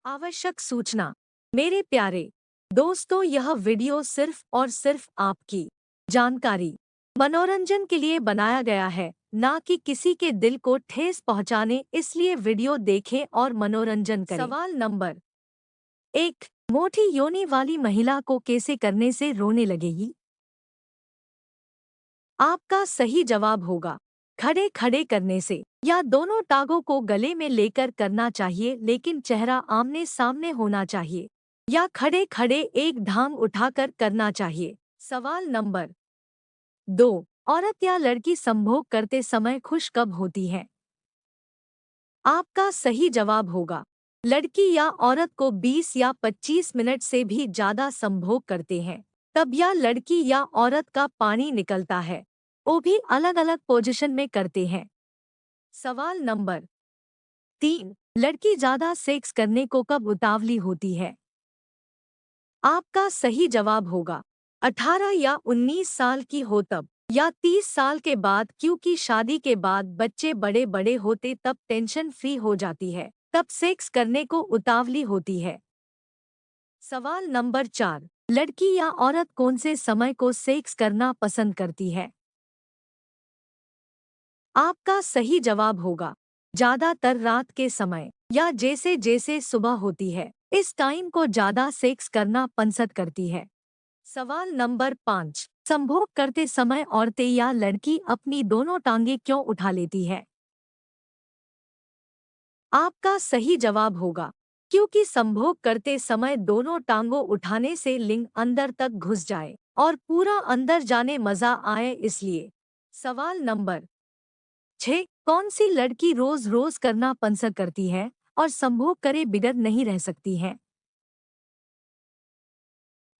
आवश्यक सूचना। मेरे प्यारे दोस्तों, यह वीडियो सिर्फ और सिर्फ आपकी जानकारी, मनोरंजन के लिए बनाया गया है, ना कि किसी के दिल को ठेस पहुंचाने। इसलिए वीडियो देखें और मनोरंजन करें। सवाल नंबर 1। मोटी योनि वाली महिला को कैसे करने से रोने लगेगी? आपका सही जवाब होगा खड़े खड़े करने से, या दोनों टांगों को गले में लेकर करना चाहिए लेकिन चेहरा आमने सामने होना चाहिए, या खड़े खड़े एक ढांग उठाकर करना चाहिए। सवाल नंबर 2। औरत या लड़की संभोग करते समय खुश कब होती है? आपका सही जवाब होगा लड़की या औरत को 20 या 25 मिनट से भी ज्यादा संभोग करते हैं तब या लड़की या औरत का पानी निकलता है, वो भी अलग अलग पोजीशन में करते हैं। सवाल नंबर 3। लड़की ज्यादा सेक्स करने को कब उतावली होती है? आपका सही जवाब होगा 18 या 19 साल की हो तब, या 30 साल के बाद, क्योंकि शादी के बाद बच्चे बड़े बड़े होते तब टेंशन फ्री हो जाती है, तब सेक्स करने को उतावली होती है। सवाल नंबर 4। लड़की या औरत कौन से समय को सेक्स करना पसंद करती है? आपका सही जवाब होगा ज्यादातर रात के समय, या जैसे जैसे सुबह होती है इस टाइम को ज्यादा सेक्स करना पसंद करती है। सवाल नंबर 5। संभोग करते समय औरतें या लड़की अपनी दोनों टांगें क्यों उठा लेती है? आपका सही जवाब होगा क्योंकि संभोग करते समय दोनों टांगों उठाने से लिंग अंदर तक घुस जाए और पूरा अंदर जाने मजा आए, इसलिए। सवाल नंबर 6। कौन सी लड़की रोज रोज करना पसंद करती है और संभोग करे बिगर नहीं रह सकती है?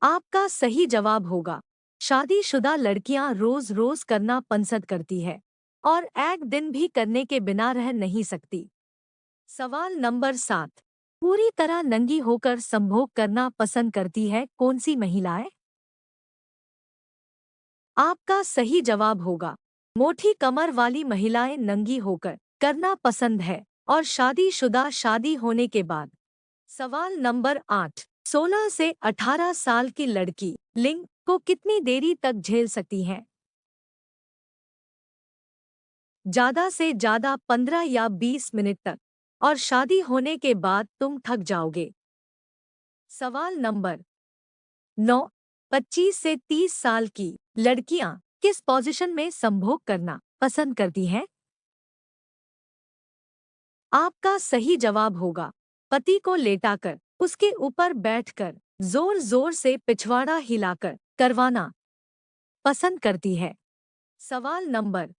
आपका सही जवाब होगा शादीशुदा लड़कियां रोज रोज करना पसंद करती है और एक दिन भी करने के बिना रह नहीं सकती। सवाल नंबर 7। पूरी तरह नंगी होकर संभोग करना पसंद करती है कौन सी महिलाएं? आपका सही जवाब होगा मोटी कमर वाली महिलाएं नंगी होकर करना पसंद है और शादीशुदा शादी होने के बाद। सवाल नंबर 8। 16 से 18 साल की लड़की लिंग को कितनी देरी तक झेल सकती है? ज्यादा से ज्यादा 15 या 20 मिनट तक, और शादी होने के बाद तुम थक जाओगे। सवाल नंबर 9। 25 से 30 साल की लड़कियां किस पोजीशन में संभोग करना पसंद करती हैं? आपका सही जवाब होगा पति को लेटाकर उसके ऊपर बैठकर जोर जोर से पिछवाड़ा हिलाकर करवाना पसंद करती है। सवाल नंबर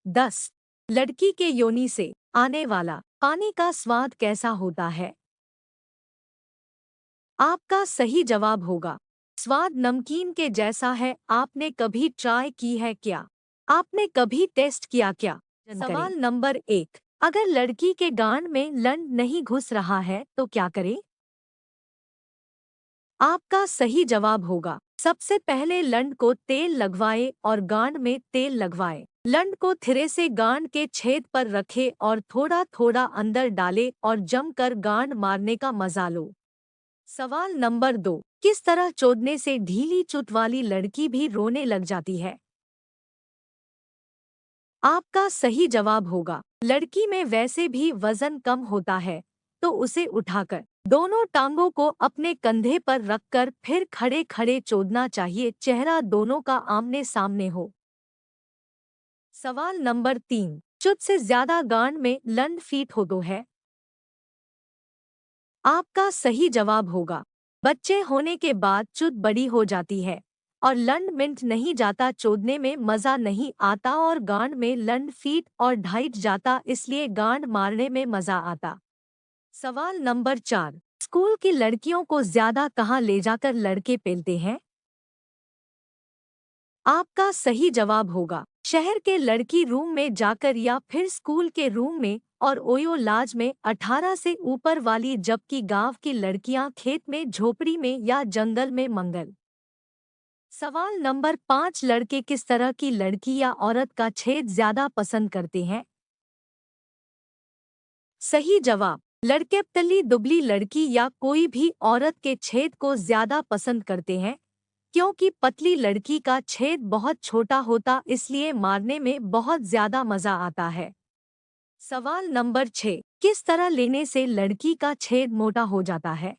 10। लड़की के योनि से आने वाला पानी का स्वाद कैसा होता है? आपका सही जवाब होगा स्वाद नमकीन के जैसा है। आपने कभी ट्राई की है क्या? आपने कभी टेस्ट किया क्या? सवाल नंबर 1। अगर लड़की के गांड में लंड नहीं घुस रहा है तो क्या करें? आपका सही जवाब होगा सबसे पहले लंड को तेल लगवाए और गांड में तेल लगवाए। लंड को थिरे से गांड के छेद पर रखे और थोड़ा थोड़ा अंदर डाले और जमकर गांड मारने का मजा लो। सवाल नंबर 2। किस तरह चोदने से ढीली चुट वाली लड़की भी रोने लग जाती है? आपका सही जवाब होगा लड़की में वैसे भी वजन कम होता है तो उसे उठाकर दोनों टांगों को अपने कंधे पर रखकर फिर खड़े खड़े चोदना चाहिए, चेहरा दोनों का आमने सामने हो। सवाल नंबर 3। चुट से ज्यादा गांड में लंड फीट हो तो है? आपका सही जवाब होगा बच्चे होने के बाद चुट बड़ी हो जाती है और लंड मिंट नहीं जाता, चोदने में मजा नहीं आता और गांड में लंड फीट और ढाइट जाता, इसलिए गांड मारने में मजा आता। सवाल नंबर 4। स्कूल की लड़कियों को ज्यादा कहाँ ले जाकर लड़के पेलते हैं? आपका सही जवाब होगा शहर के लड़की रूम में जाकर या फिर स्कूल के रूम में और ओयो लाज में 18 से ऊपर वाली, जबकि गांव की लड़कियां खेत में, झोपड़ी में या जंगल में मंगल। सवाल नंबर 5। लड़के किस तरह की लड़की या औरत का छेद ज्यादा पसंद करते हैं? सही जवाब लड़के पतली दुबली लड़की या कोई भी औरत के छेद को ज्यादा पसंद करते हैं, क्योंकि पतली लड़की का छेद बहुत छोटा होता इसलिए मारने में बहुत ज्यादा मजा आता है। सवाल नंबर 6, किस तरह लेने से लड़की का छेद मोटा हो जाता है?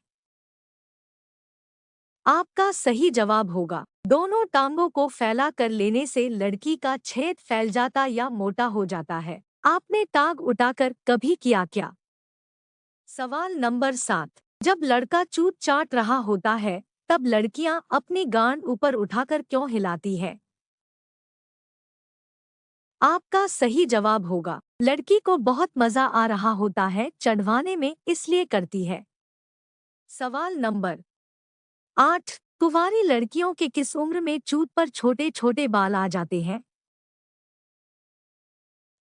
आपका सही जवाब होगा, दोनों टांगों को फैला कर लेने से लड़की का छेद फैल जाता या मोटा हो जाता है। आपने टांग उठाकर कभी किया क्या? सवाल नंबर 7, जब लड़का चूत चाट रहा होता है तब लड़कियां अपनी गांड ऊपर उठाकर क्यों हिलाती है? आपका सही जवाब होगा, लड़की को बहुत मजा आ रहा होता है चढ़वाने में इसलिए करती है। सवाल नंबर 8, कुंवारी लड़कियों के किस उम्र में चूत पर छोटे छोटे बाल आ जाते हैं?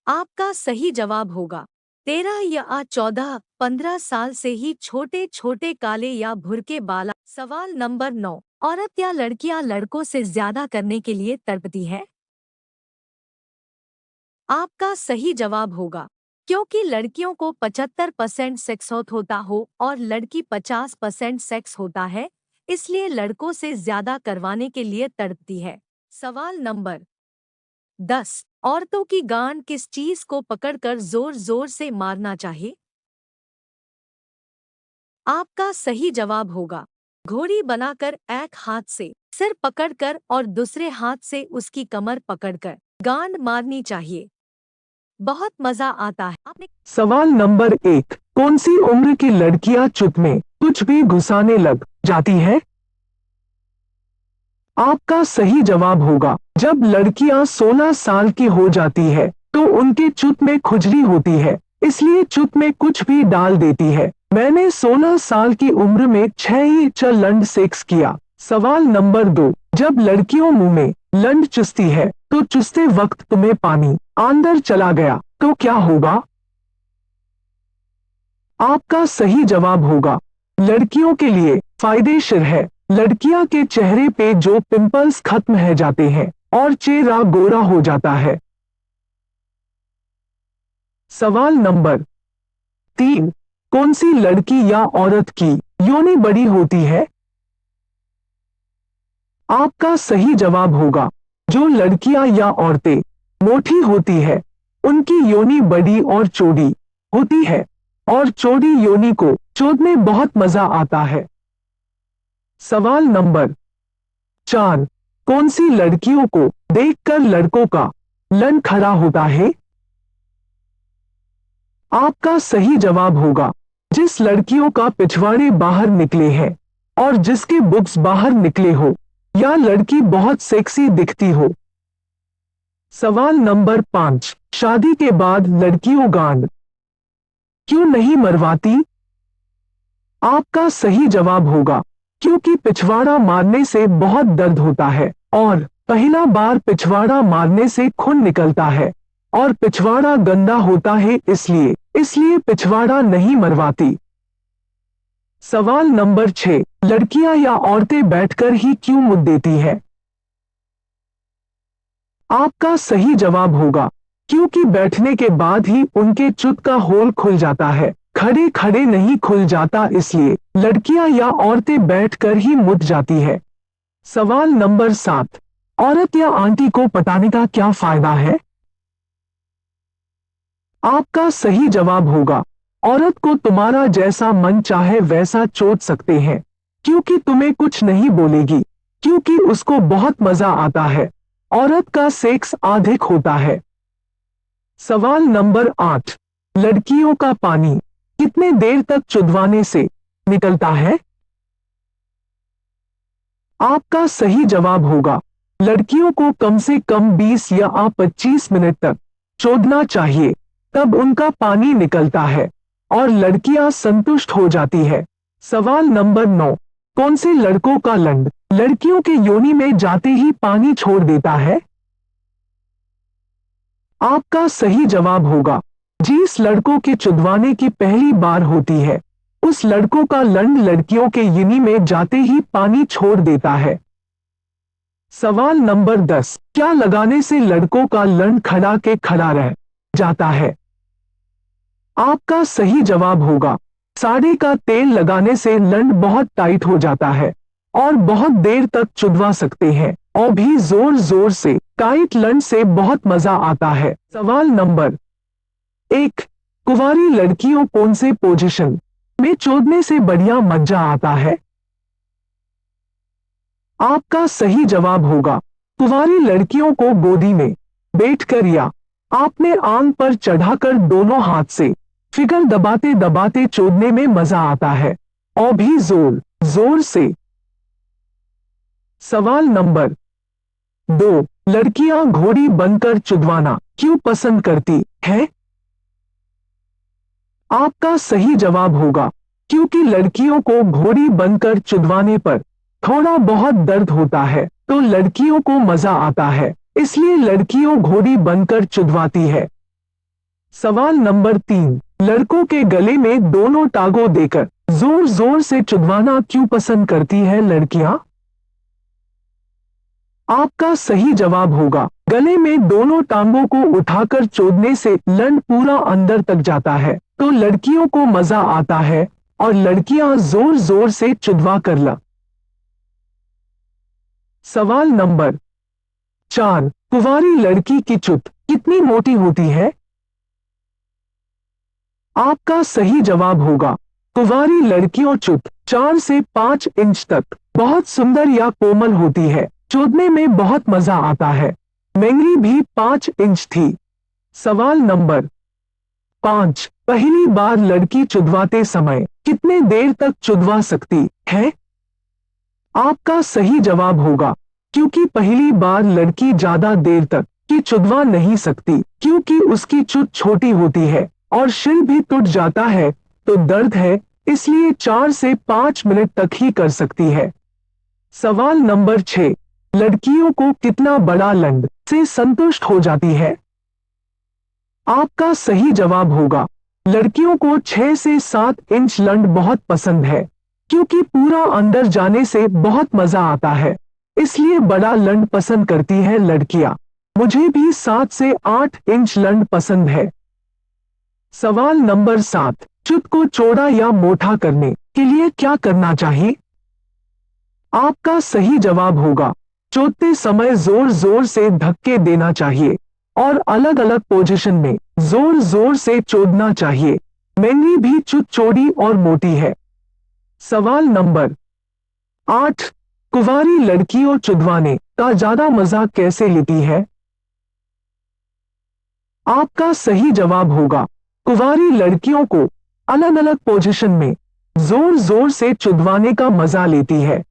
आपका सही जवाब होगा, 13 या 14, 15 साल से ही छोटे छोटे काले या भुरके बाल। सवाल नंबर 9, औरत या लड़कियां लड़कों से ज्यादा करने के लिए तड़पती है? आपका सही जवाब होगा, क्योंकि लड़कियों को 75% सेक्स होता हो और लड़की 50% सेक्स होता है, इसलिए लड़कों से ज्यादा करवाने के लिए तड़पती है। सवाल नंबर 10, औरतों की गांड किस चीज को पकड़कर जोर जोर से मारना चाहिए? आपका सही जवाब होगा, घोड़ी बनाकर एक हाथ से सिर पकड़कर और दूसरे हाथ से उसकी कमर पकड़कर गांड मारनी चाहिए। बहुत मजा आता है। आपने सवाल नंबर 1, कौन सी उम्र की लड़कियां चुत में कुछ भी घुसाने लग जाती है? आपका सही जवाब होगा, जब लड़कियां 16 साल की हो जाती है तो उनके चुत में खुजली होती है, इसलिए चुत में कुछ भी डाल देती है। मैंने 16 साल की उम्र में 6 लंड सेक्स किया। सवाल नंबर 2, जब लड़कियों मुंह में लंड चुसती है तो चुसते वक्त तुम्हें पानी अंदर चला गया तो क्या होगा? आपका सही जवाब होगा, लड़कियों के लिए फायदेशीर है। लड़कियां के चेहरे पे जो पिंपल्स खत्म हो जाते हैं और चेहरा गोरा हो जाता है। सवाल नंबर 3, कौन सी लड़की या औरत की योनि बड़ी होती है? आपका सही जवाब होगा, जो लड़कियां या औरतें मोटी होती है उनकी योनि बड़ी और चौड़ी होती है और चौड़ी योनि को चोदने बहुत मजा आता है। सवाल नंबर 4, कौन सी लड़कियों को देखकर लड़कों का लंड खड़ा होता है? आपका सही जवाब होगा, जिस लड़कियों का पिछवाड़े बाहर निकले हैं और जिसके बुक्स बाहर निकले हो या लड़की बहुत सेक्सी दिखती हो। सवाल नंबर 5, शादी के बाद लड़कियों गांड क्यों नहीं मरवाती? आपका सही जवाब होगा, क्योंकि पिछवाड़ा मारने से बहुत दर्द होता है और पहला बार पिछवाड़ा मारने से खून निकलता है और पिछवाड़ा गंदा होता है, इसलिए पिछवाड़ा नहीं मरवाती। सवाल नंबर 6, लड़कियां या औरतें बैठकर ही क्यों मुद्द देती है? आपका सही जवाब होगा, क्योंकि बैठने के बाद ही उनके चुत का होल खुल जाता है, खड़े खड़े नहीं खुल जाता, इसलिए लड़कियां या औरतें बैठकर ही मुद जाती है। सवाल नंबर 7, औरत या आंटी को पटाने का क्या फायदा है? आपका सही जवाब होगा, औरत को तुम्हारा जैसा मन चाहे वैसा चोट सकते हैं, क्योंकि तुम्हें कुछ नहीं बोलेगी, क्योंकि उसको बहुत मजा आता है। औरत का सेक्स अधिक होता है। सवाल नंबर 8, लड़कियों का पानी कितने देर तक चुदवाने से निकलता है? आपका सही जवाब होगा, लड़कियों को कम से कम 20 या 25 मिनट तक चोदना चाहिए, तब उनका पानी निकलता है और लड़कियां संतुष्ट हो जाती है। सवाल नंबर 9, कौन से लड़कों का लंड लड़कियों के योनि में जाते ही पानी छोड़ देता है? आपका सही जवाब होगा, जिस लड़कों के चुदवाने की पहली बार होती है उस लड़कों का लंड लड़कियों के योनि में जाते ही पानी छोड़ देता है। सवाल नंबर 10, क्या लगाने से लड़कों का लंड खड़ा के खड़ा रह जाता है? आपका सही जवाब होगा, साड़ी का तेल लगाने से लंड बहुत टाइट हो जाता है और बहुत देर तक चुदवा सकते हैं और भी जोर जोर से। टाइट लंड से बहुत मजा आता है। सवाल नंबर 1, कुंवारी लड़कियों कौन से पोजीशन में चोदने से बढ़िया मजा आता है? आपका सही जवाब होगा कुंवारी लड़कियों को गोदी में बैठकर या आपने आंग पर चढ़ाकर दोनों हाथ से फिगर दबाते दबाते चोदने में मजा आता है और भी जोर जोर से। सवाल नंबर 2, लड़कियां घोड़ी बनकर चुदवाना क्यों पसंद करती है? आपका सही जवाब होगा क्योंकि लड़कियों को घोड़ी बनकर चुदवाने पर थोड़ा बहुत दर्द होता है तो लड़कियों को मजा आता है, इसलिए लड़कियों घोड़ी बनकर चुदवाती है। सवाल नंबर 3, लड़कों के गले में दोनों टांगों देकर जोर जोर से चुदवाना क्यों पसंद करती है लड़कियां? आपका सही जवाब होगा गले में दोनों टांगों को उठाकर चोदने से लंड पूरा अंदर तक जाता है तो लड़कियों को मजा आता है और लड़कियां जोर जोर से चुदवा कर ल। सवाल नंबर 4, कुंवारी लड़की की चुत कितनी मोटी होती है? आपका सही जवाब होगा कुंवारी लड़कियों चुत 4 से 5 इंच तक बहुत सुंदर या कोमल होती है। चोदने में बहुत मजा आता है। मेरी भी 5 इंच थी। सवाल नंबर 5, पहली बार लड़की चुदवाते समय कितने देर तक चुदवा सकती है? आपका सही जवाब होगा क्योंकि पहली बार लड़की ज्यादा देर तक की चुदवा नहीं सकती क्योंकि उसकी चुत छोटी होती है और सिर भी टूट जाता है तो दर्द है, इसलिए 4 से 5 मिनट तक ही कर सकती है। सवाल नंबर 6, लड़कियों को कितना बड़ा लंड से संतुष्ट हो जाती है? आपका सही जवाब होगा लड़कियों को 6 से 7 इंच लंड बहुत पसंद है क्योंकि पूरा अंदर जाने से बहुत मजा आता है, इसलिए बड़ा लंड पसंद करती है लड़कियां। मुझे भी 7 से 8 इंच लंड पसंद है। सवाल नंबर 7, चुत को चौड़ा या मोटा करने के लिए क्या करना चाहिए? आपका सही जवाब होगा चोदते समय जोर जोर से धक्के देना चाहिए और अलग अलग पोजीशन में जोर जोर से चोदना चाहिए। मेरी भी चुत चौड़ी और मोटी है। सवाल नंबर 8, कुंवारी लड़कियों चुदवाने का ज्यादा मजा कैसे लेती है? आपका सही जवाब होगा कुंवारी लड़कियों को अलग अलग पोजीशन में जोर जोर से चुदवाने का मजा लेती है।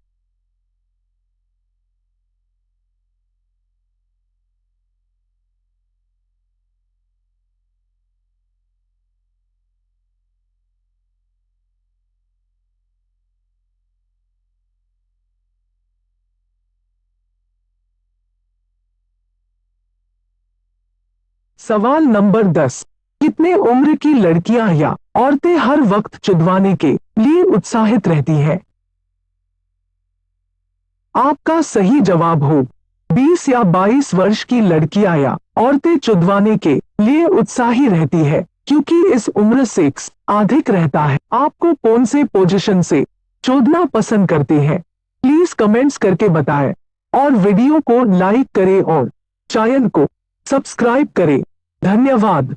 सवाल नंबर 10, कितने उम्र की लड़कियां या औरतें हर वक्त चुदवाने के लिए उत्साहित रहती हैं? आपका सही जवाब हो 20 या 22 वर्ष की लड़कियां या औरतें चुदवाने के लिए उत्साही रहती है क्योंकि इस उम्र सेक्स अधिक रहता है। आपको कौन से पोजीशन से चोदना पसंद करते हैं? प्लीज कमेंट्स करके बताएं और वीडियो को लाइक करें और चैनल को सब्सक्राइब करें। धन्यवाद।